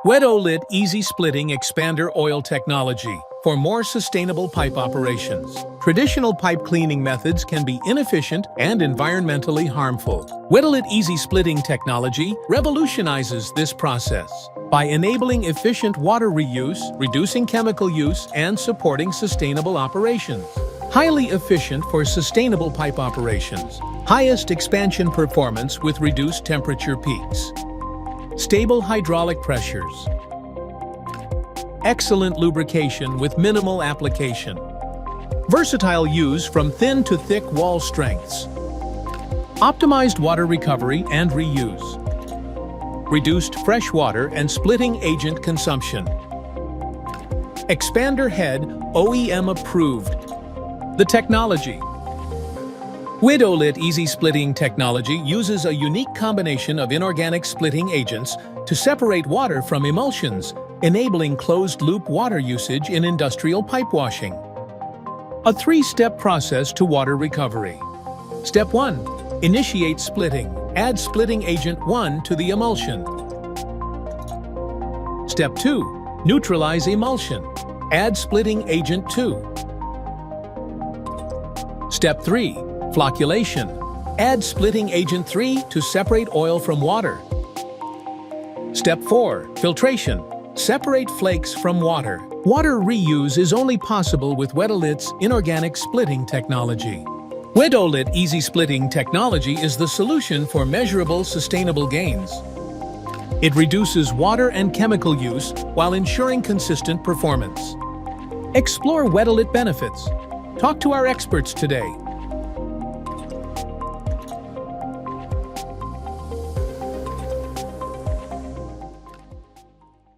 WEDOLiT Easy Splitting Expander Oil Technology for more sustainable pipe operations. Traditional pipe cleaning methods can be inefficient and environmentally harmful. WEDOLiT Easy Splitting Technology revolutionizes this process by enabling efficient water reuse, reducing chemical use, and supporting sustainable operations. Highly efficient for sustainable pipe operations. Highest expansion performance with reduced temperature peaks. Stable hydraulic pressures. Excellent lubrication with minimal application. Versatile use from thin to thick wall strengths. Optimized water recovery and reuse. Reduced freshwater and splitting agent consumption. Expander head OEM approved. The technology. WEDOLiT Easy Splitting Technology uses a unique combination of inorganic splitting agents to separate water from emulsions, enabling closed-loop water usage in industrial pipe washing. A three-step process to water recovery. Step 1. Initiate splitting. Add splitting agent 1 to the emulsion. Step 2. Neutralize emulsion. Add splitting agent 2. Step 3. Flocculation. Add splitting agent 3 to separate oil from water. Step 4. Filtration. Separate flakes from water. Water reuse is only possible with WEDOLiT's inorganic splitting technology. WEDOLiT Easy Splitting Technology is the solution for measurable sustainable gains. It reduces water and chemical use while ensuring consistent performance. Explore WEDOLiT benefits. Talk to our experts today.